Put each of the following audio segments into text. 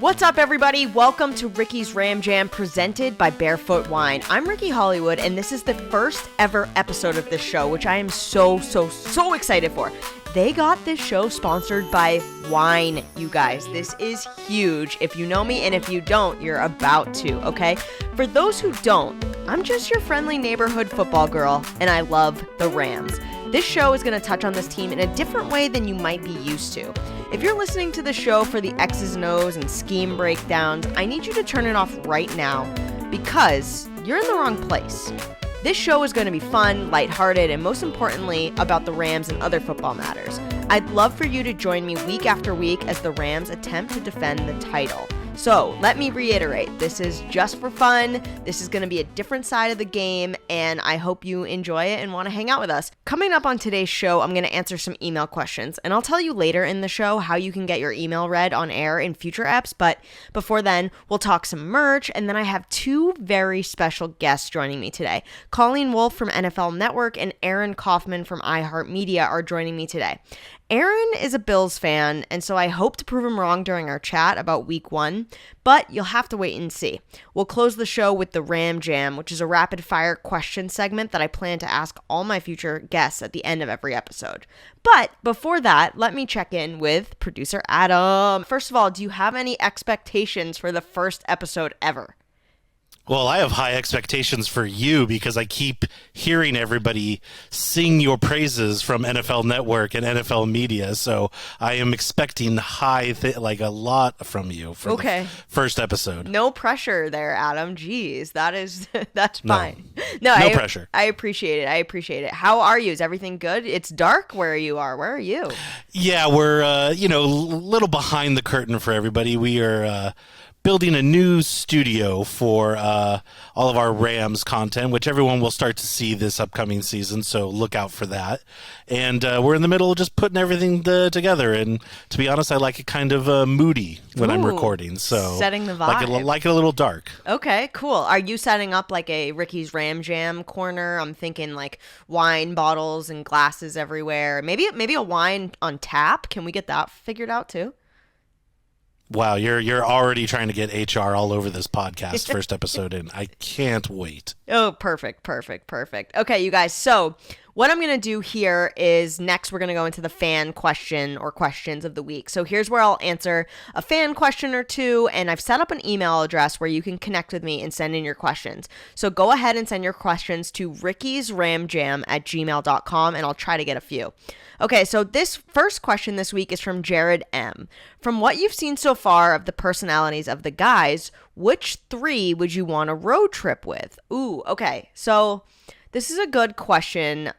What's up, everybody? Welcome to Ricky's Ram Jam presented by Barefoot Wine. I'm Ricky Hollywood, and this is the first ever episode of this show, which I am so excited for. They got this show sponsored by wine, you guys. This is huge. If you know me, and if you don't, you're about to, okay? For those who don't, I'm just your friendly neighborhood football girl, and I love the Rams. This show is going to touch on this team in a different way than you might be used to. If you're listening to the show for the X's and O's and scheme breakdowns, I need you to turn it off right now because you're in the wrong place. This show is going to be fun, lighthearted, and most importantly, about the Rams and other football matters. I'd love for you to join me week after week as the Rams attempt to defend the title. So, let me reiterate, this is just for fun, this is going to be a different side of the game, and I hope you enjoy it and want to hang out with us. Coming up on today's show, I'm going to answer some email questions, and I'll tell you later in the show how you can get your email read on air in future eps, but before then, we'll talk some merch, and then I have two very special guests joining me today. Colleen Wolfe from NFL Network and Aaron Kauffman from iHeart Media are joining me today. Aaron is a Bills fan, and so I hope to prove him wrong during our chat about week one, but you'll have to wait and see. We'll close the show with the Ram Jam, which is a rapid-fire question segment that I plan to ask all my future guests at the end of every episode. But before that, let me check in with producer Adam. First of all, do you have any expectations for the first episode ever? Well, I have high expectations for you because I keep hearing everybody sing your praises from NFL Network and NFL Media. So I am expecting like a lot from you for the first episode. No pressure there, Adam. Jeez, that's fine. No pressure. I appreciate it. How are you? Is everything good? It's dark where you are. Where are you? Yeah, we're a little behind the curtain for everybody. We are building a new studio for all of our Rams content, which everyone will start to see this upcoming season, so look out for that. And we're in the middle of just putting everything together, and to be honest, I like it kind of moody when I'm recording, so setting the vibe. Like it a little dark. Okay, cool. Are you setting up like a Ricky's Ram Jam corner? I'm thinking like wine bottles and glasses everywhere. Maybe a wine on tap. Can we get that figured out too? Wow, you're already trying to get HR all over this podcast first episode in. I can't wait. Oh, perfect. Okay, you guys, so what I'm going to do here is next we're going to go into the fan question or questions of the week. So here's where I'll answer a fan question or two, and I've set up an email address where you can connect with me and send in your questions. So go ahead and send your questions to rickysramjam@gmail.com, and I'll try to get a few. Okay, so this first question this week is from Jared M. From what you've seen so far of the personalities of the guys, which three would you want a road trip with? Ooh, okay, so this is a good question,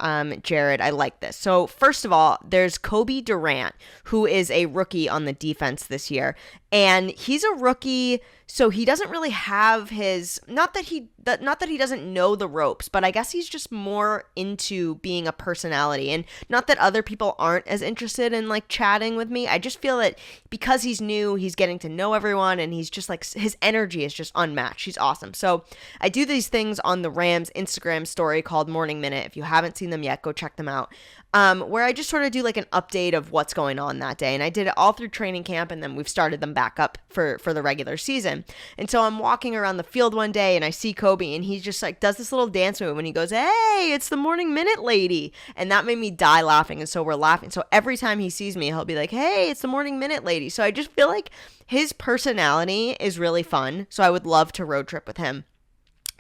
Jared. I like this. So first of all, there's Kobe Durant, who is a rookie on the defense this year. And he's a rookie, so he doesn't really have his, not that he doesn't know the ropes, but I guess he's just more into being a personality. And not that other people aren't as interested in like chatting with me. I just feel that because he's new, he's getting to know everyone, and he's just like, his energy is just unmatched. He's awesome. So I do these things on the Rams Instagram story called Morning Minute. If you haven't seen them yet, go check them out. Where I just sort of do like an update of what's going on that day. And I did it all through training camp, and then we've started them back up for the regular season. And so I'm walking around the field one day, and I see Kobe, and he just like does this little dance move, and he goes, "Hey, it's the Morning Minute lady." And that made me die laughing. And so we're laughing. So every time he sees me, he'll be like, "Hey, it's the Morning Minute lady." So I just feel like his personality is really fun. So I would love to road trip with him.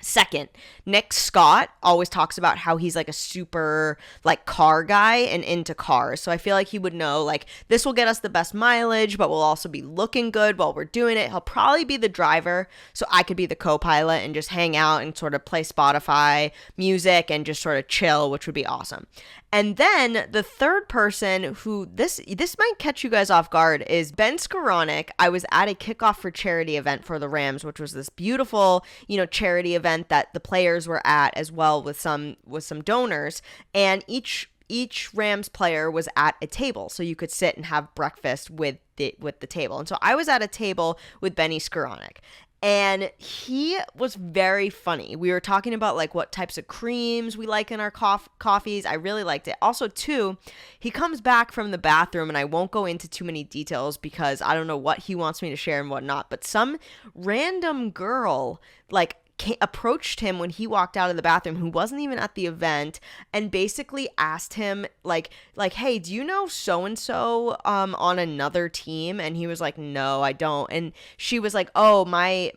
Second, Nick Scott always talks about how he's like a super like car guy and into cars. So I feel like he would know like this will get us the best mileage, but we'll also be looking good while we're doing it. He'll probably be the driver, so I could be the co-pilot and just hang out and sort of play Spotify music and just sort of chill, which would be awesome. And then the third person who this might catch you guys off guard is Ben Skoranek. I was at a kickoff for charity event for the Rams, which was this beautiful, charity event that the players were at as well with some donors, and each Rams player was at a table, so you could sit and have breakfast with the table. And so I was at a table with Benny Skoranek. And he was very funny. We were talking about like what types of creams we like in our coffees. I really liked it. Also, too, he comes back from the bathroom, and I won't go into too many details because I don't know what he wants me to share and whatnot. But some random girl like approached him when he walked out of the bathroom, who wasn't even at the event, and basically asked him like hey, do you know so and so on another team? And he was like, no, I don't. And she was like, oh, my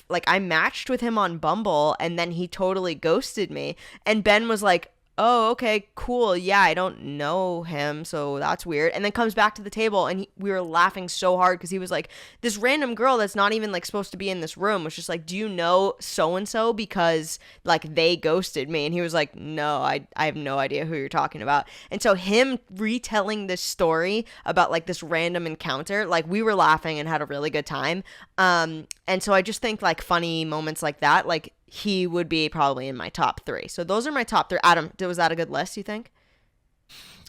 like I matched with him on Bumble, and then he totally ghosted me. And Ben was like, oh, okay, cool. Yeah, I don't know him, so that's weird. And then comes back to the table, and we were laughing so hard because he was like, this random girl that's not even like supposed to be in this room was just like, do you know so and so, because like they ghosted me? And he was like, no, I have no idea who you're talking about. And so him retelling this story about like this random encounter, like we were laughing and had a really good time. And so I just think like funny moments like that, like he would be probably in my top 3. So those are my top 3. Adam, was that a good list, you think?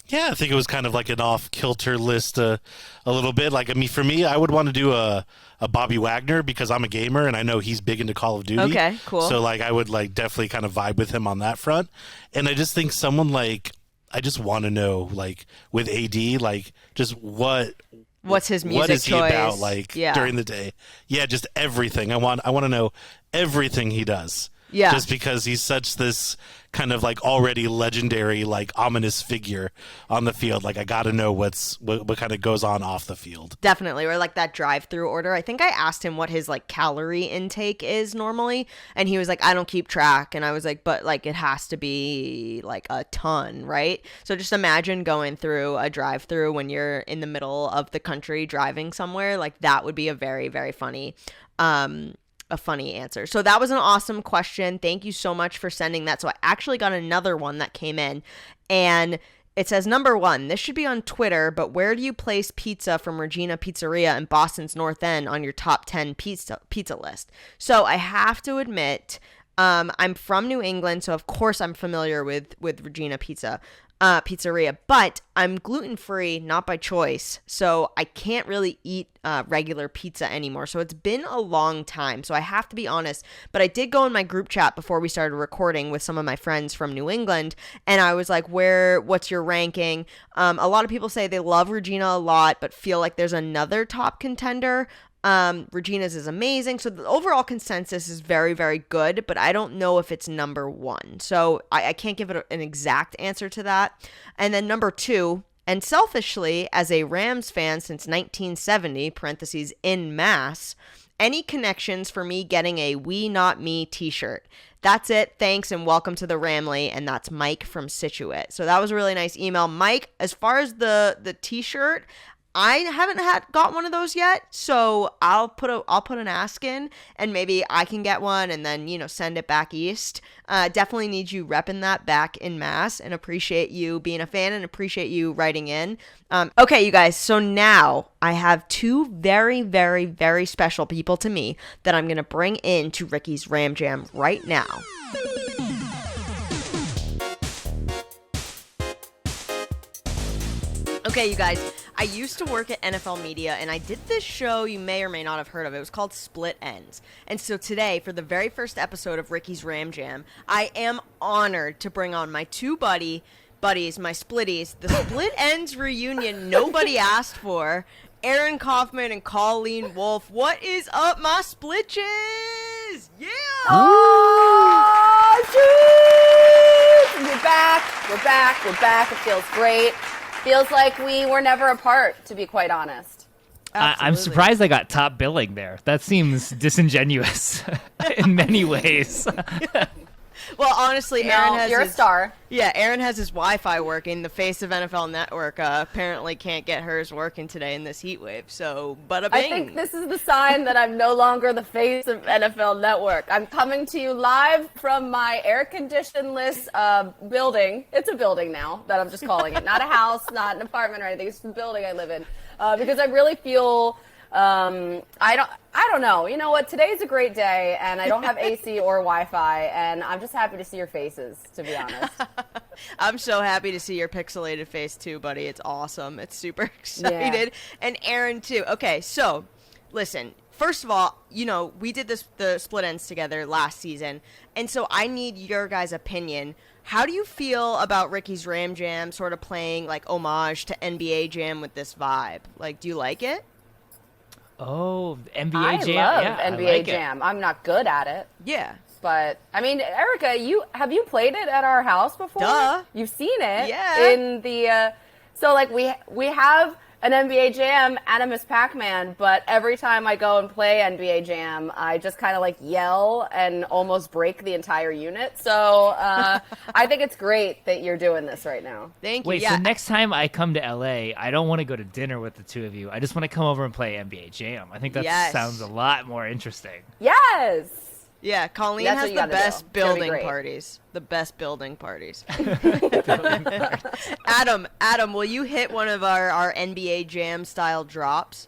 Yeah, I think it was kind of like an off-kilter list a little bit. Like, I mean, for me, I would want to do a Bobby Wagner because I'm a gamer and I know he's big into Call of Duty. Okay, cool. So, like, I would, like, definitely kind of vibe with him on that front. And I just think someone, like, I just want to know, like, with AD, like, just what's his music what is he choice? about, like, during the day? Yeah, just everything. I want to know everything he does. Yeah. Just because he's such this kind of like already legendary, like ominous figure on the field. Like I got to know what kind of goes on off the field. Definitely. Or like that drive-through order. I think I asked him what his like calorie intake is normally. And he was like, I don't keep track. And I was like, but like it has to be like a ton, right? So just imagine going through a drive-through when you're in the middle of the country driving somewhere. Like that would be a very, very funny a funny answer. So that was an awesome question. Thank you so much for sending that. So I actually got another one that came in, and it says, number 1, this should be on Twitter, but where do you place pizza from Regina Pizzeria in Boston's North End on your top 10 pizza list? So I have to admit, I'm from New England, so of course I'm familiar with Regina Pizzeria, but I'm gluten-free, not by choice, so I can't really eat regular pizza anymore. So it's been a long time, so I have to be honest, but I did go in my group chat before we started recording with some of my friends from New England, and I was like, what's your ranking? A lot of people say they love Regina a lot, but feel like there's another top contender. Regina's is amazing. So the overall consensus is very, very good, but I don't know if it's number 1. So I can't give it an exact answer to that. And then number 2, and selfishly, as a Rams fan since 1970, parentheses, in mass, any connections for me getting a We Not Me t-shirt? That's it. Thanks and welcome to the Ramley. And that's Mike from Scituate. So that was a really nice email. Mike, as far as the t-shirt, I haven't got one of those yet, so I'll put an ask in, and maybe I can get one, and then send it back east. Definitely need you repping that back in mass, and appreciate you being a fan, and appreciate you writing in. Okay, you guys. So now I have 2 very, very, very special people to me that I'm gonna bring into Ricky's Ram Jam right now. Okay, you guys. I used to work at NFL Media, and I did this show you may or may not have heard of. It was called Split Ends. And so today, for the very first episode of Ricky's Ram Jam, I am honored to bring on my 2 buddies, my splitties, the Split Ends reunion nobody asked for, Aaron Kauffman and Colleen Wolfe. What is up, my splitches? Yeah! Oh, geez! We're back. It feels great. Feels like we were never apart, to be quite honest. I'm surprised I got top billing there. That seems disingenuous in many ways. Well, honestly, Aaron has you're a star. Yeah, Aaron has his Wi-Fi working. The face of NFL Network apparently can't get hers working today in this heat wave. So, bada bing. I think this is the sign that I'm no longer the face of NFL Network. I'm coming to you live from my air-conditioned-less building. It's a building now that I'm just calling it. Not a house, not an apartment or anything. It's the building I live in. Because I really feel... I don't know. You know what? Today's a great day, and I don't have AC or Wi-Fi, and I'm just happy to see your faces, to be honest. I'm so happy to see your pixelated face, too, buddy. It's awesome. It's super excited. Yeah. And Aaron, too. Okay, so, listen. first of all, we did the split ends together last season, and so I need your guys' opinion. How do you feel about Ricky's Ram Jam sort of playing like homage to NBA Jam with this vibe? Like, do you like it? Oh, NBA I Jam. love Yeah, NBA I like Jam. I'm not good at it. Yeah. But I mean, Erica, have you played it at our house before? Duh. You've seen it. Yeah. In the so like we have an NBA Jam and a Miss Pac-Man, but every time I go and play NBA Jam, I just kind of like yell and almost break the entire unit. So I think it's great that you're doing this right now. Thank you. Wait, yeah. so next time I come to LA, I don't want to go to dinner with the two of you. I just want to come over and play NBA Jam. I think that Yes. sounds a lot more interesting. Yes. Yeah, Colleen That's has what you the gotta do. best It's gonna be building great. parties. The best building parties. Adam, will you hit one of our NBA Jam style drops?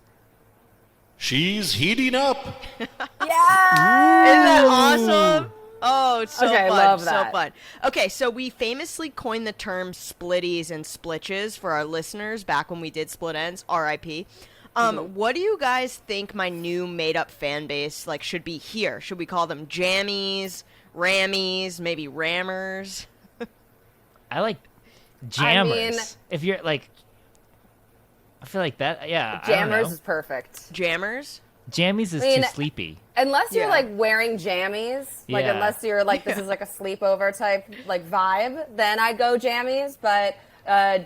She's heating up. Yeah. Isn't that awesome? Oh, it's so Okay, fun. love So that. fun. Okay, so we famously coined the term splitties and splitches for our listeners back when we did split ends, RIP. What do you guys think my new made-up fan base should be here? Should we call them jammies, rammies, maybe rammers? I like jammers. mean- If you're like, I feel like that. Yeah, I don't Jammers know. is perfect. Jammers? Jammies is I mean, too sleepy. Unless you're Yeah. like wearing jammies, like Yeah. unless you're like this is like a sleepover type like vibe, then I go jammies. But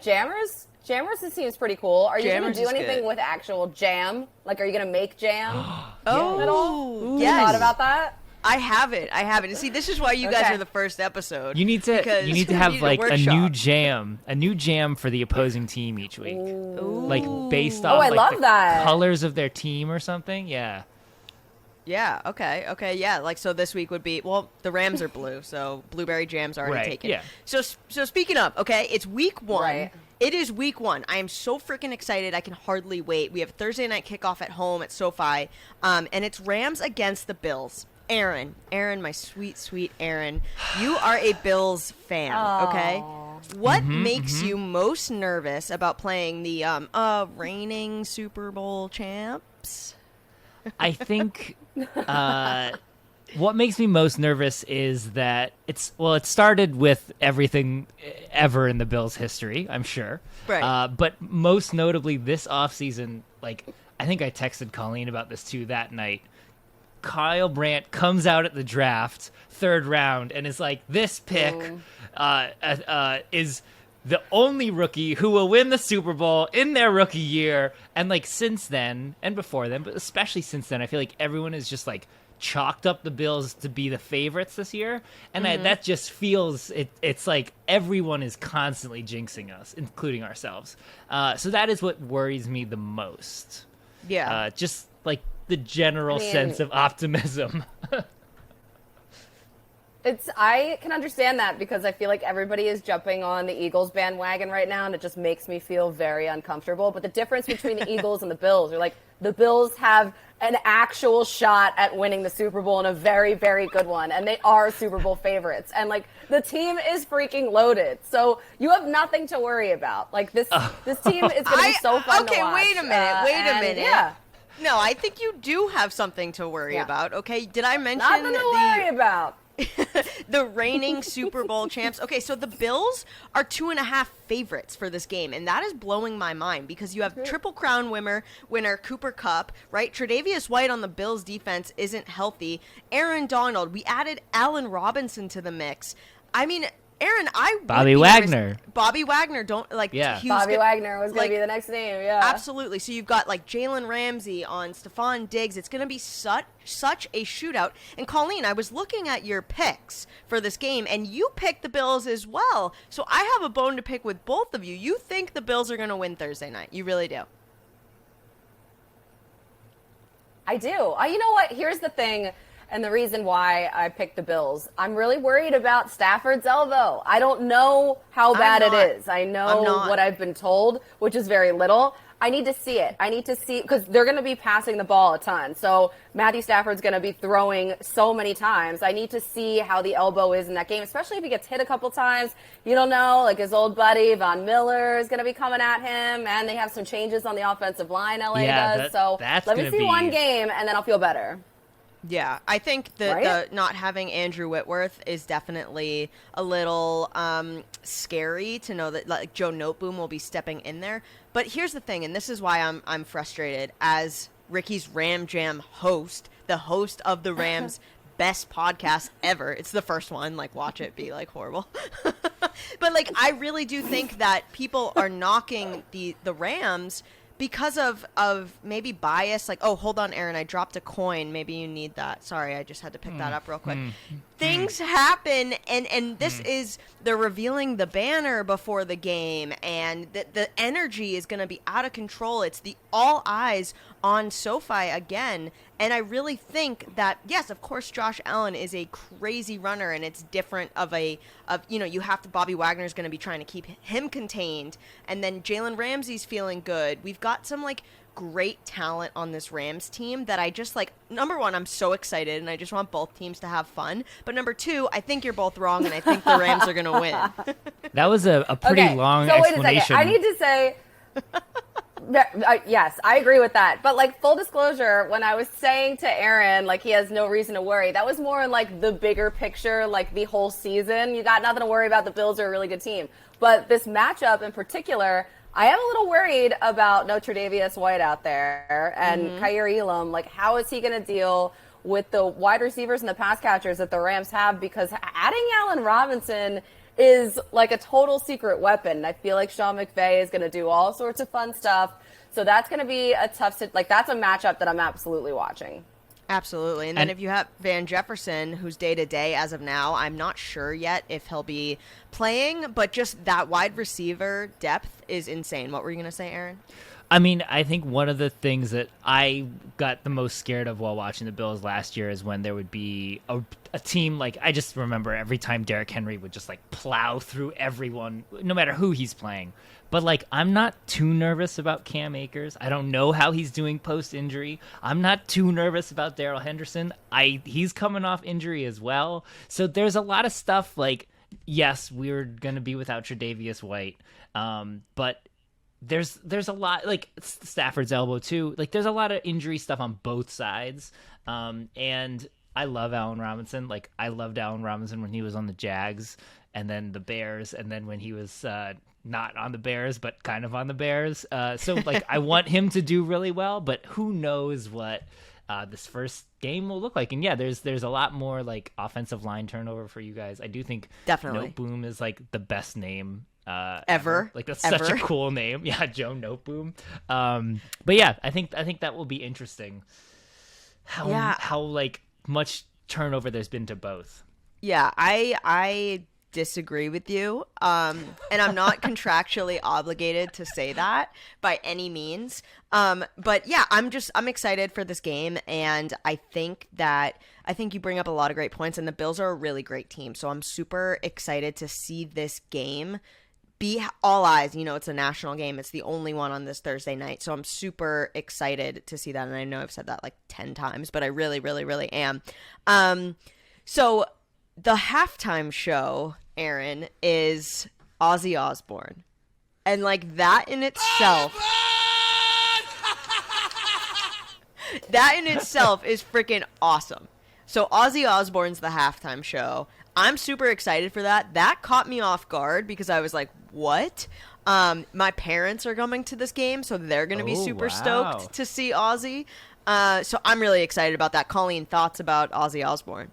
jammers, it seems pretty cool. Are you Jammers gonna do is anything good. with actual jam? Like, are you gonna make jam? Oh, At all? yes. You thought about that? I have it. And see, this is why you guys Okay. are the first episode. You need to because have we like need a new workshop. jam for the opposing team each week, like based Oh, off I like, love the that. colors of their team or something. Yeah. Yeah, okay, yeah. So this week would be, the Rams are blue, so blueberry jam's already Right, taken. yeah. So speaking of, okay, it's week 1. Right. It is week 1. I am so freaking excited. I can hardly wait. We have Thursday night kickoff at home at SoFi, and it's Rams against the Bills. Aaron, my sweet Aaron, you are a Bills fan, okay? What makes you most nervous about playing the reigning Super Bowl champs? I think what makes me most nervous is that it started with everything ever in the Bills' history, I'm sure. Right. But most notably this offseason, like I think I texted Colleen about this too that night. Kyle Brandt comes out at the draft, 3rd round, and is like, this pick is the only rookie who will win the Super Bowl in their rookie year. And like since then, and before then, but especially since then, I feel like everyone is just like chalked up the Bills to be the favorites this year. And that just feels, it's like everyone is constantly jinxing us, including ourselves. So that is what worries me the most. Yeah. Just like the general sense of optimism. I can understand that because I feel like everybody is jumping on the Eagles bandwagon right now, and it just makes me feel very uncomfortable. But the difference between the Eagles and the Bills are like the Bills have an actual shot at winning the Super Bowl and a very, very good one, and they are Super Bowl favorites. And like the team is freaking loaded, so you have nothing to worry about. Like this team is going to be so fun to watch. Wait a minute. Yeah. No, I think you do have something to worry about. Okay, did I mention Nothing to worry about. the reigning Super Bowl champs? Okay, so the Bills are 2.5 favorites for this game, and that is blowing my mind because you have Triple Crown winner Cooper Kupp, right? Tre'Davious White on the Bills defense isn't healthy. Aaron Donald, we added Allen Robinson to the mix. I mean, Aaron, Bobby Wagner. Bobby Wagner, Yeah. Bobby Wagner was going to be the next name, yeah. Absolutely. So you've got like Jalen Ramsey on Stephon Diggs. It's going to be such a shootout. And Colleen, I was looking at your picks for this game, and you picked the Bills as well. So I have a bone to pick with both of you. You think the Bills are going to win Thursday night. You really do. I do. You know what? Here's the thing. And the reason why I picked the Bills, I'm really worried about Stafford's elbow. I don't know how bad it is. I know what I've been told, which is very little. I need to see it. I need to see, because they're going to be passing the ball a ton. So Matthew Stafford's going to be throwing so many times. I need to see how the elbow is in that game, especially if he gets hit a couple times. You don't know, like his old buddy Von Miller is going to be coming at him, and they have some changes on the offensive line, LA does. So let me see one game, and then I'll feel better. Yeah, I think the not having Andrew Whitworth is definitely a little scary to know that like Joe Noteboom will be stepping in there. But here's the thing, and this is why I'm frustrated as Ricky's Ram Jam host, the host of the Rams best podcast ever. It's the first one, like watch it be like horrible. But like I really do think that people are knocking the Rams because of maybe bias, like, oh, hold on, Aaron, I dropped a coin. Maybe you need that. Sorry, I just had to pick that up real quick. Things happen, and this is, they're revealing the banner before the game, and the energy is going to be out of control. It's the all eyes on SoFi again, and I really think that, yes, of course, Josh Allen is a crazy runner, and it's different you have to, Bobby Wagner's going to be trying to keep him contained, and then Jalen Ramsey's feeling good. We've got some, like, great talent on this Rams team that I just, like, number one, I'm so excited, and I just want both teams to have fun, but number two, I think you're both wrong, and I think the Rams are going to win. That was a pretty long explanation. Wait a second. I need to say... Yes, I agree with that. But like full disclosure, when I was saying to Aaron, like he has no reason to worry, that was more in like the bigger picture, like the whole season. You got nothing to worry about. The Bills are a really good team. But this matchup in particular, I am a little worried about Notre Davius White out there and Kyer Elam. Like, how is he going to deal with the wide receivers and the pass catchers that the Rams have? Because adding Allen Robinson is like a total secret weapon. I feel like Sean McVay is going to do all sorts of fun stuff. So that's going to be a tough, that's a matchup that I'm absolutely watching. Absolutely. And then if you have Van Jefferson, who's day-to-day as of now, I'm not sure yet if he'll be playing, but just that wide receiver depth is insane. What were you going to say, Aaron? I mean, I think one of the things that I got the most scared of while watching the Bills last year is when there would be a team, like, I just remember every time Derrick Henry would just, like, plow through everyone, no matter who he's playing. But, like, I'm not too nervous about Cam Akers. I don't know how he's doing post-injury. I'm not too nervous about Darrell Henderson. He's coming off injury as well. So there's a lot of stuff, like, yes, we're going to be without Tre'Davious White, but there's a lot, like Stafford's elbow too. Like there's a lot of injury stuff on both sides. And I love Allen Robinson. Like I loved Allen Robinson when he was on the Jags and then the Bears. And then when he was, not on the Bears, but kind of on the Bears. So like I want him to do really well, but who knows what, this first game will look like. And yeah, there's a lot more like offensive line turnover for you guys. I do think definitely Noteboom is like the best name ever. Like that's such a cool name. Yeah, Joe Noteboom. But yeah, I think that will be interesting. How like much turnover there's been to both. Yeah, I disagree with you. And I'm not contractually obligated to say that by any means. But yeah, I'm excited for this game, and I think you bring up a lot of great points, and the Bills are a really great team. So I'm super excited to see this game be all eyes. You know, it's a national game. It's the only one on this Thursday night. So I'm super excited to see that. And I know I've said that like 10 times, but I really, really, really am. So the halftime show, Aaron, is Ozzy Osbourne. And like that in itself, that in itself is freaking awesome. So Ozzy Osbourne's the halftime show. I'm super excited for that. That caught me off guard because I was like, what? My parents are coming to this game, so they're going to be super stoked to see Ozzy. So I'm really excited about that. Colleen, thoughts about Ozzy Osbourne?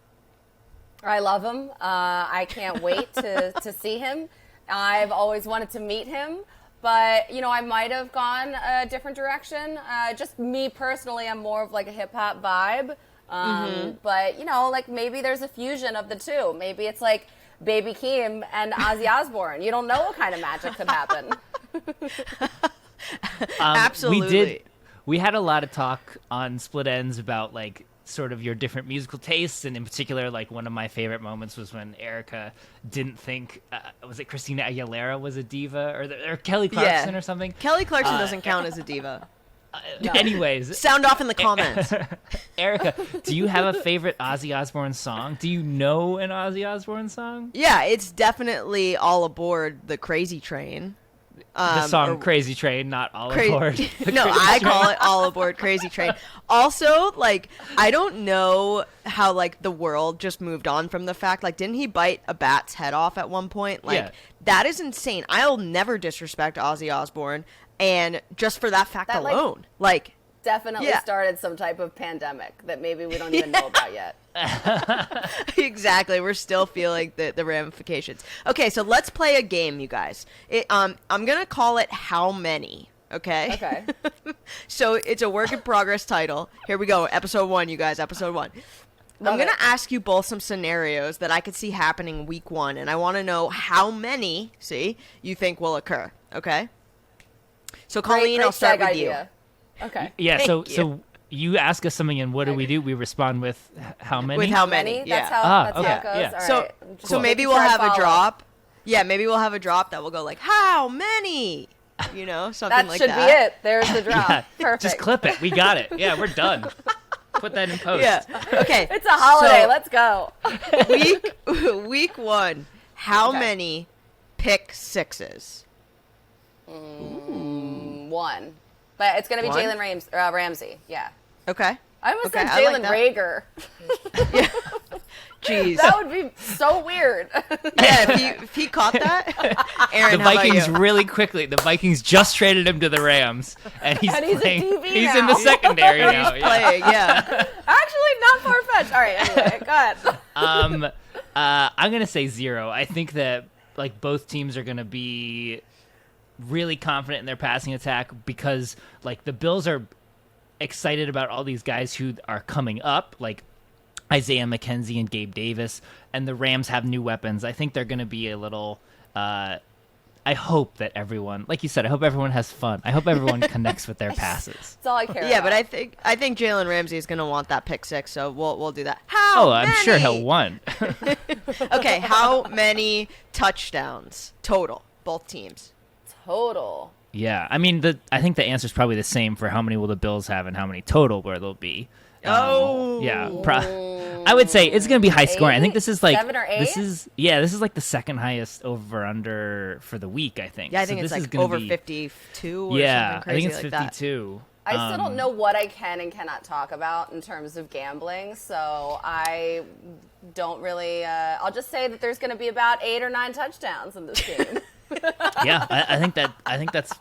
I love him. I can't wait to see him. I've always wanted to meet him, but, you know, I might have gone a different direction. Just me personally, I'm more of like a hip-hop vibe. But, you know, like maybe there's a fusion of the two. Maybe it's like Baby Keem and Ozzy Osbourne. You don't know what kind of magic could happen. Absolutely. we had a lot of talk on Split Ends about like sort of your different musical tastes, and in particular, like one of my favorite moments was when Erica didn't think was it Christina Aguilera was a diva, or Kelly Clarkson or something. Kelly Clarkson doesn't count as a diva. No. Anyways, Sound off in the comments. Erica, do you have a favorite Ozzy Osbourne song? Do you know an Ozzy Osbourne song? Yeah, it's definitely All Aboard the Crazy Train. The song Crazy Train, not All Aboard. No, I call it All Aboard Crazy Train. Also, like, I don't know how, like, the world just moved on from the fact, like, didn't he bite a bat's head off at one point? Like, that is insane. I'll never disrespect Ozzy Osbourne, and just for that fact alone, like definitely started some type of pandemic that maybe we don't even know about yet. Exactly. We're still feeling the ramifications. Okay, so let's play a game, you guys. I'm going to call it How Many, okay? Okay. So it's a work in progress title. Here we go. Episode 1, you guys. Episode 1. I'm going to ask you both some scenarios that I could see happening week 1, and I want to know how many, you think will occur, okay? So, Colleen, I'll start with idea. Okay. Yeah, so you ask us something, and what do? We respond with how many? With how many? That's yeah. how it goes. Yeah. All right. So maybe we'll have a drop. Yeah, maybe we'll have a drop that will go like, how many? You know, something like that. That should be it. There's the drop. Yeah, perfect. Just clip it. We got it. Yeah, we're done. Put that in post. Yeah. Okay. It's a holiday. So, Let's go. week 1. How many pick sixes? 1. But it's going to be Jalen Ramsey. Yeah. Okay. I almost said I Jalen like Rager. Yeah. Jeez. That would be so weird. Yeah, if he caught that. Aaron, The how Vikings about you? really quickly. The Vikings just traded him to the Rams, and he's And he's a playing. DB He's now. in the secondary now. He's playing, yeah. Actually, not far-fetched. All right, anyway, go ahead. I'm gonna say 0. I think that like both teams are gonna be really confident in their passing attack because like the Bills are excited about all these guys who are coming up, like Isaiah McKenzie and Gabe Davis, and the Rams have new weapons. I think they're going to be a little I hope that everyone, like you said, I hope everyone has fun. I hope everyone connects with their passes. That's all I care about. Yeah, but I think Jalen Ramsey is going to want that pick 6, so we'll do that. I'm sure he'll want. Okay, how many touchdowns total, both teams? Total. Yeah, I mean, I think the answer is probably the same for how many will the Bills have and how many total where they'll be. Yeah, I would say it's going to be high scoring. I think this is like 7 or 8? This is like the second highest over under for the week. I think. Yeah, I think so it's this like is gonna over be, 52 or yeah, something crazy I think it's like 52. I still don't know what I can and cannot talk about in terms of gambling, so I don't really. I'll just say that there's going to be about 8 or 9 touchdowns in this game. Yeah, I think that's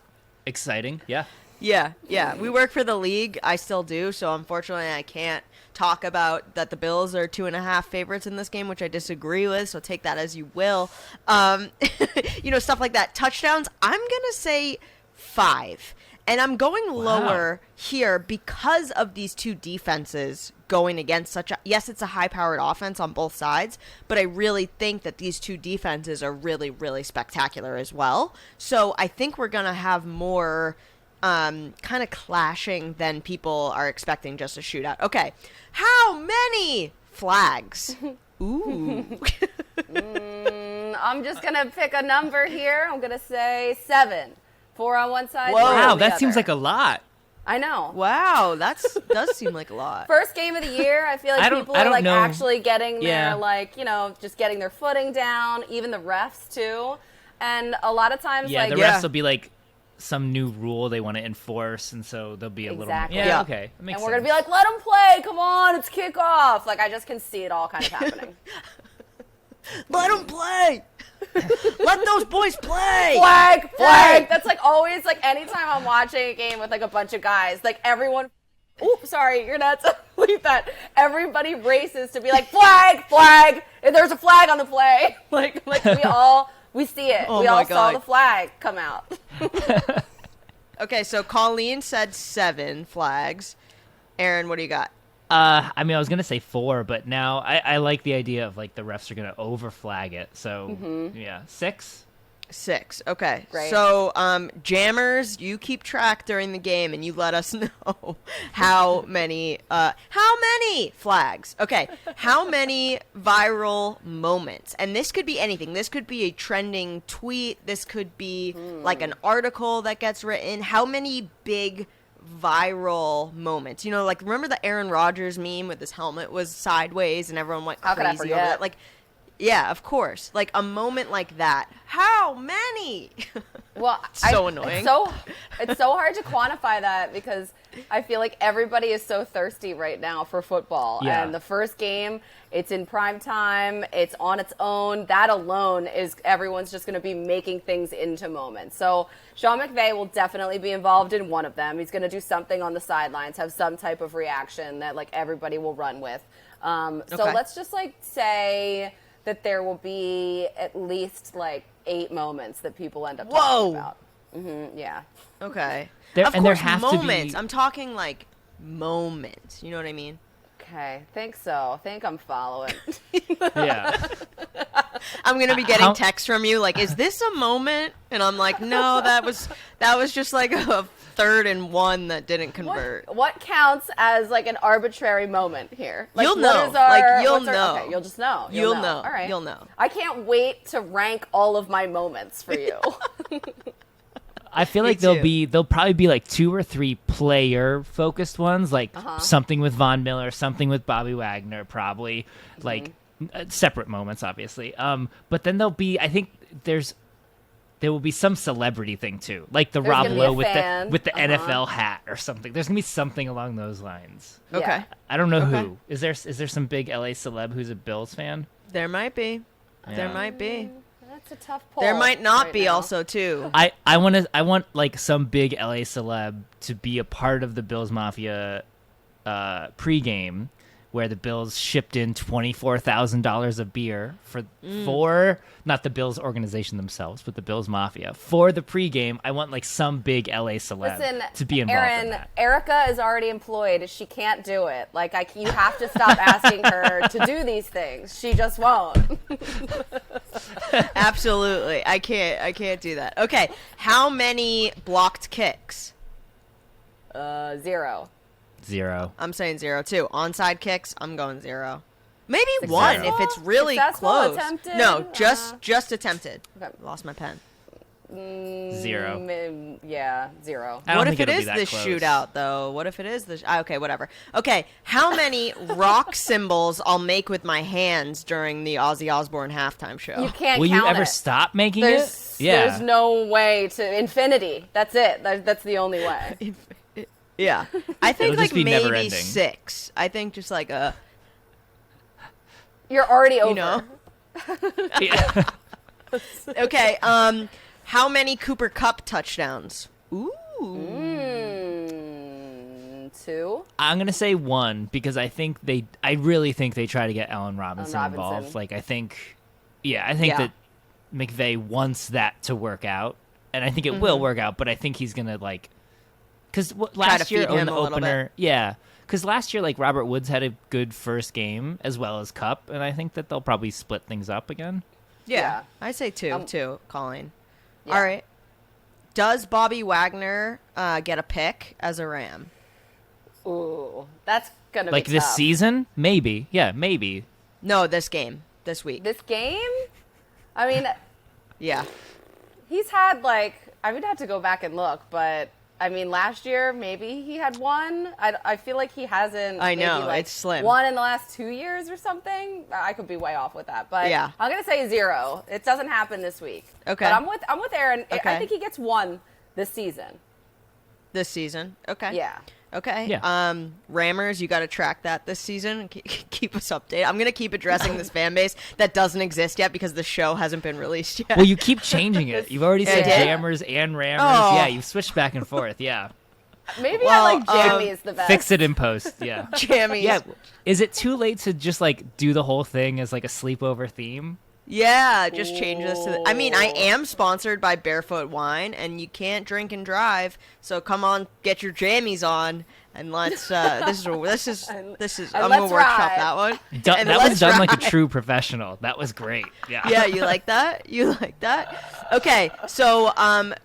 exciting. Yeah. Yeah. We work for the league. I still do. So unfortunately, I can't talk about that the Bills are 2.5 favorites in this game, which I disagree with. So take that as you will. Stuff like that. Touchdowns, I'm going to say 5. And I'm going lower here because of these two defenses going against yes, it's a high-powered offense on both sides, but I really think that these two defenses are really, really spectacular as well. So I think we're going to have more kind of clashing than people are expecting, just a shootout. Okay, how many flags? Ooh. I'm just going to pick a number here. I'm going to say 7. 4 on one side. Whoa. 4 on Wow, the that other. seems like a lot. I know. Wow, does seem like a lot. First game of the year, I feel like people are like know. actually getting Yeah. their just getting their footing down, even the refs too. And a lot of times Yeah, like the refs will be like some new rule they want to enforce, and so there'll be a Exactly. little. Yeah. Okay, that makes and we're sense. going to be like, let them play. Come on, it's kickoff. Like I just can see it all kind of happening. Let them play. Let those boys play. Flag. That's like always like anytime I'm watching a game with like a bunch of guys, like everyone. Oops, sorry, you're nuts. Leave that. Everybody races to be like flag. And there's a flag on the play. Like we see it. Oh we my all saw God. the flag come out. Okay, so Colleen said 7 flags. Aaron, what do you got? I mean, I was gonna say 4, but now I like the idea of like the refs are gonna over flag it. So yeah, 6. 6. Okay. Great. So, jammers, you keep track during the game and you let us know how many flags. Okay. How many viral moments? And this could be anything. This could be a trending tweet. This could be like an article that gets written. How many big viral moments? You know, like remember the Aaron Rodgers meme with his helmet was sideways and everyone went How could I crazy over forget? that? Like, yeah, of course. Like a moment like that. How many? Well, So annoying. It's so hard to quantify that because I feel like everybody is so thirsty right now for football. Yeah. And the first game, it's in prime time, it's on its own. That alone is everyone's just going to be making things into moments. So Sean McVay will definitely be involved in one of them. He's going to do something on the sidelines, have some type of reaction that like everybody will run with. So Okay. let's just like say that there will be at least like 8 moments that people end up talking about. Yeah. Okay. There- of and course, there have to be- moments. I'm talking like moments. You know what I mean? Okay. Think so. Think I'm following. Yeah. I'm gonna be getting How- texts from you like, "Is this a moment?" And I'm like, "No, that was just like a 3rd and 1 that didn't convert." What counts as like an arbitrary moment here? Like, You'll what know. is our- Like, you'll what's our- know. Okay, you'll just know. You'll know. All right. You'll know. I can't wait to rank all of my moments for you. I feel like too. there'll probably be like 2 or 3 player focused ones, like Uh-huh. something with Von Miller, something with Bobby Wagner, probably like separate moments, obviously. But then I think there will be some celebrity thing too, like the There's Rob gonna be a Lowe fan. with the Uh-huh. NFL hat or something. There's gonna be something along those lines. Okay. Yeah. I don't know Okay. who. Is there some big LA celeb who's a Bills fan? There might be. There Yeah. might be. That's a tough poll. There might not right be now. also too. I want like some big LA celeb to be a part of the Bills Mafia pregame, where the Bills shipped in $24,000 of beer for not the Bills organization themselves, but the Bills Mafia for the pregame. I want like some big LA celeb Listen, to be involved Aaron, in that. Erica is already employed. She can't do it. Like, you have to stop asking her to do these things. She just won't. Absolutely. I can't do that. Okay. How many blocked kicks? 0. 0. I'm saying 0 too. Onside kicks, I'm going 0. Maybe Successful? 1 if it's really Successful? close. Attempted? No, just attempted. Okay. Lost my pen. 0. Yeah, 0. I don't What think if it it'll be is that this close. shootout though? What if it is this? Okay, whatever. Okay, how many rock symbols I'll make with my hands during the Ozzy Osbourne halftime show? You can't Will count you ever it. stop making There's, it? Yeah. there's no way to infinity. That's it. That's the only way. Yeah, I think It'll just like be never maybe ending. 6. I think just like a You're already over. you know. Yeah. Okay, how many Cooper Cup touchdowns? Ooh. 2. I'm gonna say 1 because I really think they try to get Allen Robinson Robinson. involved. Like I think Yeah. that McVay wants that to work out, and I think it will work out. But I think he's gonna like, because last year feed on him the a little opener, yeah, because last year like Robert Woods had a good first game as well as Cup, and I think that they'll probably split things up again. Yeah, Yeah. I say 2 too, Colleen. Yeah. All right. Does Bobby Wagner get a pick as a Ram? Ooh, that's gonna Like be this tough. season, maybe, yeah, maybe. No, this game, this week. This game? I mean, Yeah. he's had like, I would have to go back and look, but I mean, last year maybe he had 1. I feel like he hasn't. I know, maybe, like, it's slim. 1 in the last 2 years or something. I could be way off with that, but Yeah. I'm gonna say 0. It doesn't happen this week. Okay. But I'm with Aaron. I Okay. think he gets 1 this season. This season. Okay. Yeah. Okay. Yeah. Rammers, you got to track that this season and keep us updated. I'm going to keep addressing this fan base that doesn't exist yet because the show hasn't been released yet. Well, you keep changing it. You've already said did? Jammers and Rammers. Oh. Yeah, you've switched back and forth. Yeah. Maybe Well, I like Jamie is the best. Fix it in post. Yeah. Jammies. Yeah. Is it too late to just like do the whole thing as like a sleepover theme? Yeah, just change this to I mean, I am sponsored by Barefoot Wine, and you can't drink and drive, so come on, get your jammies on, And let's this is And I'm gonna let's workshop ride. that one. That let's was done like a ride. true professional. That was great. Yeah. Yeah, you like that? You like that? Okay, so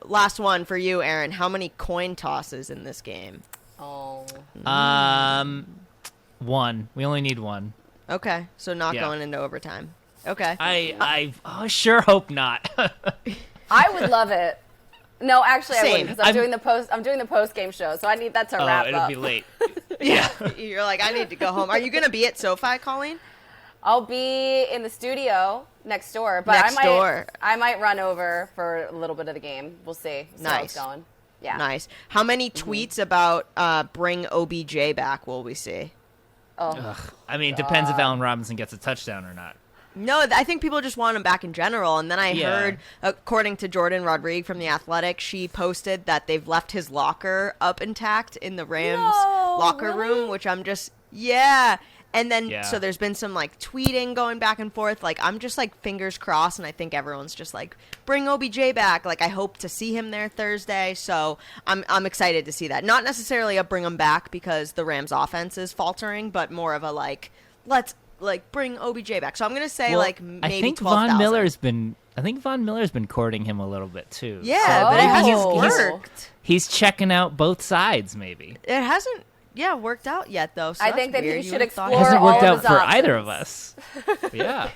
last one for you, Aaron. How many coin tosses in this game? Oh. One. We only need one. Okay, so not Yeah. going into overtime. Okay. I sure hope not. I would love it. No, actually, I Same. wouldn't because I'm doing the post game show, so I need that to wrap it'll up. be late. Yeah. You're like, I need to go home. Are you gonna be at SoFi, Colleen? I'll be in the studio next door, but Next door. I might run over for a little bit of the game. We'll see. How Nice. it's going. Yeah. Nice. How many tweets about bring OBJ back will we see? Oh. I mean, it depends if Allen Robinson gets a touchdown or not. No, I think people just want him back in general. And then I Yeah. heard, according to Jordan Rodriguez from The Athletic, she posted that they've left his locker up intact in the Rams No, locker really? room, which I'm just, yeah. And then, Yeah. so there's been some, like, tweeting going back and forth. Like, I'm just, like, fingers crossed, and I think everyone's just, like, bring OBJ back. Like, I hope to see him there Thursday, so I'm excited to see that. Not necessarily a bring him back because the Rams' offense is faltering, but more of a, like, let's, like, bring OBJ back. So I'm going to say, Well, like, maybe I think 12,000. Von Miller's been courting him a little bit too. Yeah, So but it maybe hasn't he's- worked. He's checking out both sides, maybe. It hasn't, worked out yet, though. So I that's think that he weird. should would've thought- It explore hasn't all worked of out his for either of options. us. Yeah.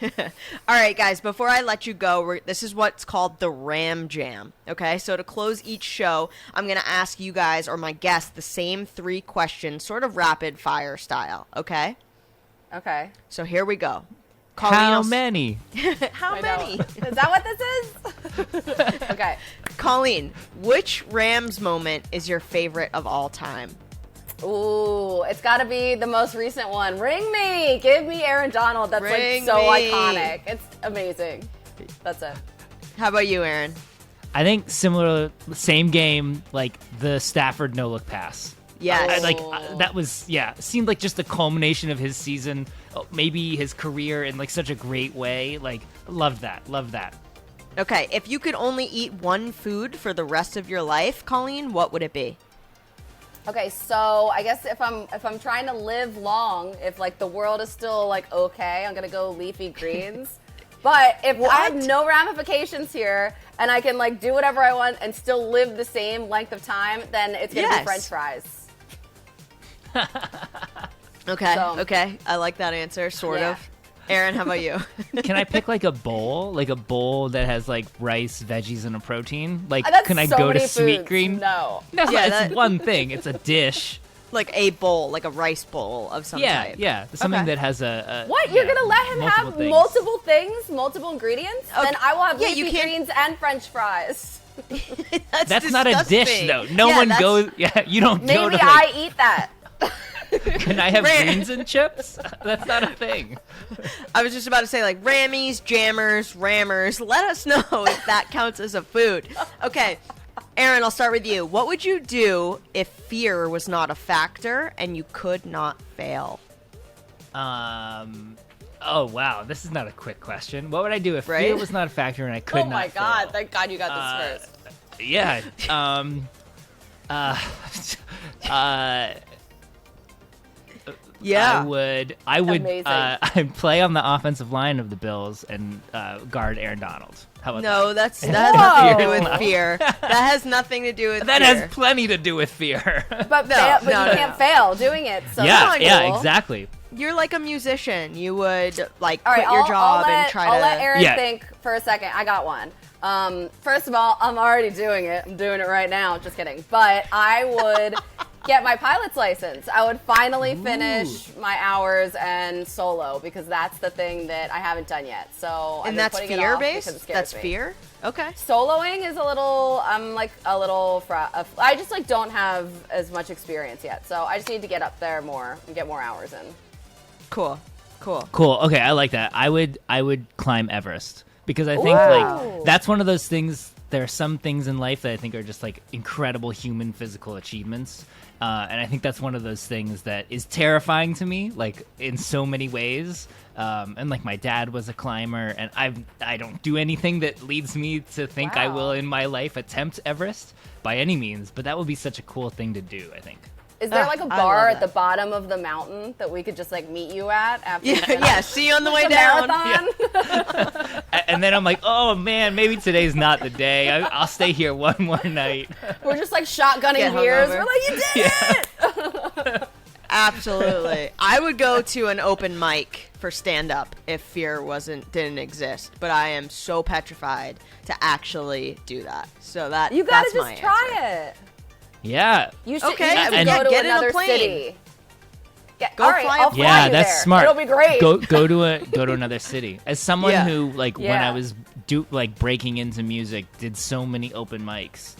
All right, guys, before I let you go, this is what's called the Ram Jam. Okay, so to close each show, I'm going to ask you guys or my guests the same 3 questions, sort of rapid fire style. Okay? Okay. So here we go. Colleen, How I'll many? How I know. many? Is that what this is? Okay. Colleen, which Rams moment is your favorite of all time? Ooh, it's got to be the most recent one. Ring me. Give me Aaron Donald. That's Ring like so me. iconic. It's amazing. That's it. How about you, Aaron? I think similar, same game, like the Stafford no-look pass. Yes. That was, seemed like just the culmination of his season, maybe his career in like such a great way. Like, loved that. Okay, if you could only eat one food for the rest of your life, Colleen, what would it be? Okay, so I guess if I'm trying to live long, if like the world is still like okay, I'm gonna go leafy greens. But if I have no ramifications here and I can like do whatever I want and still live the same length of time, then it's gonna be French fries. Okay, So- okay. I like that answer, sort Yeah. of. Aaron, how about you? Can I pick like a bowl that has like rice, veggies, and a protein? Like, That's can I so go to many Sweet foods. Green? No. No, Yeah, it's that- one thing. It's a dish. Like a bowl, like a rice bowl of some type. Yeah. Something Okay. that has a What? You're gonna let him multiple have things. multiple things, multiple ingredients? Okay. Then I will have Yeah, you leafy can't- greens and French fries. That's not a dish, disgusting. though. No Yeah, one that's- goes. Yeah, you don't go Maybe to. I Like, eat that. can I have Ram- greens and chips? That's not a thing. I was just about to say, like, Rammies, Jammers, Rammers. Let us know if that counts as a food. Okay, Aaron, I'll start with you. What would you do if fear was not a factor and you could not fail? Oh wow, this is not a quick question. What would I do if Right? fear was not a factor and I could Oh not? my God! fail? Thank God you got this first. Yeah. Yeah. I would Amazing. I'd play on the offensive line of the Bills and guard Aaron Donald. How about No, that? that has nothing to do Whoa. with fear. That has nothing to do with That fear. has plenty to do with fear. But, No, fail, but no, you no, can't no. fail doing it. So yeah, that's yeah, cool. exactly. You're like a musician. You would, like, All quit right, your job and I'll let to... Aaron Yeah. think for a second. I got one. First of all, I'm already doing it. I'm doing it right now. Just kidding. But I would get my pilot's license. I would finally finish my hours and solo because that's the thing that I haven't done yet. So I've And been that's putting it off because it fear-based? scares That's me. fear? Okay. Soloing is I just like don't have as much experience yet. So I just need to get up there more and get more hours in. Cool. Cool. Okay, I like that. I would climb Everest because I think Wow. like that's one of those things. There are some things in life that I think are just like incredible human physical achievements, and I think that's one of those things that is terrifying to me, like in so many ways. And like my dad was a climber, and I don't do anything that leads me to think I Wow. will in my life attempt Everest by any means. But that would be such a cool thing to do. I think. Is there like a I bar love at the that. bottom of the mountain that we could just like meet you at after Yeah, you finish yeah. See you on the way the down. marathon? And then I'm like, oh man, maybe today's not the day. I'll stay here one more night. We're just like shotgunning Get beers. hungover. We're like, you did it! Absolutely. I would go to an open mic for stand up if fear didn't exist, but I am so petrified to actually do that. So You gotta that's my just try answer. it. Yeah. You should, Okay, you need to and- go to get in a another plane. city. Go all right, fly I'll a fly Yeah, you that's there. smart. It'll be great. Go to another city. As someone Yeah. who like when Yeah. I was breaking into music, did so many open mics.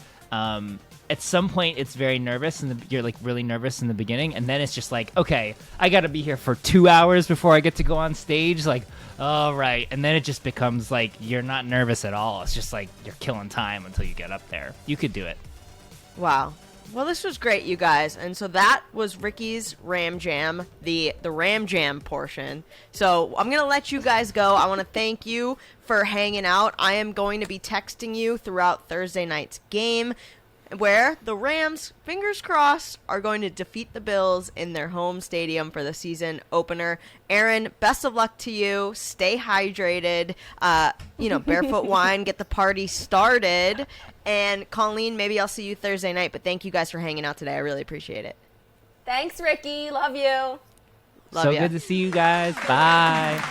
At some point, it's very nervous, and you're like really nervous in the beginning, and then it's just like, okay, I got to be here for 2 hours before I get to go on stage. Like, all right, and then it just becomes like you're not nervous at all. It's just like you're killing time until you get up there. You could do it. Wow. Well, this was great, you guys. And so that was Ricky's Ram Jam, the Ram Jam portion. So I'm going to let you guys go. I want to thank you for hanging out. I am going to be texting you throughout Thursday night's game, where the Rams, fingers crossed, are going to defeat the Bills in their home stadium for the season opener. Aaron, best of luck to you. Stay hydrated. Barefoot wine, get the party started. And Colleen, maybe I'll see you Thursday night, but thank you guys for hanging out today. I really appreciate it. Thanks, Ricky. Love you. Love so ya. good to see you guys. Bye.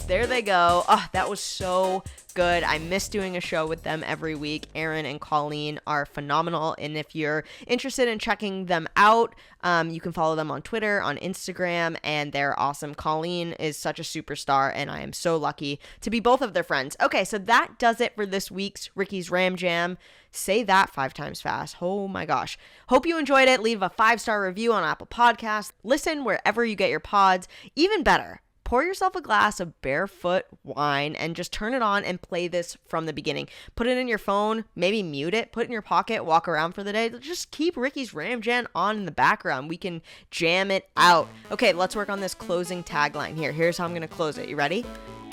There they go. Oh, that was so good. I miss doing a show with them every week. Aaron and Colleen are phenomenal. And if you're interested in checking them out, you can follow them on Twitter, on Instagram, and they're awesome. Colleen is such a superstar, and I am so lucky to be both of their friends. Okay, so that does it for this week's Ricky's Ram Jam. Say that 5 times fast. Oh my gosh. Hope you enjoyed it. Leave a 5-star review on Apple Podcasts. Listen wherever you get your pods. Even better, pour yourself a glass of Barefoot wine and just turn it on and play this from the beginning. Put it in your phone, maybe mute it, put it in your pocket, walk around for the day. Just keep Ricky's Ram Jam on in the background. We can jam it out. Okay, let's work on this closing tagline here. Here's how I'm going to close it. You ready?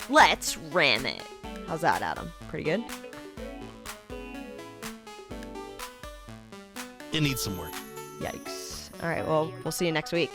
Let's ram it. How's that, Adam? Pretty good? It needs some work. Yikes. All right, well, we'll see you next week.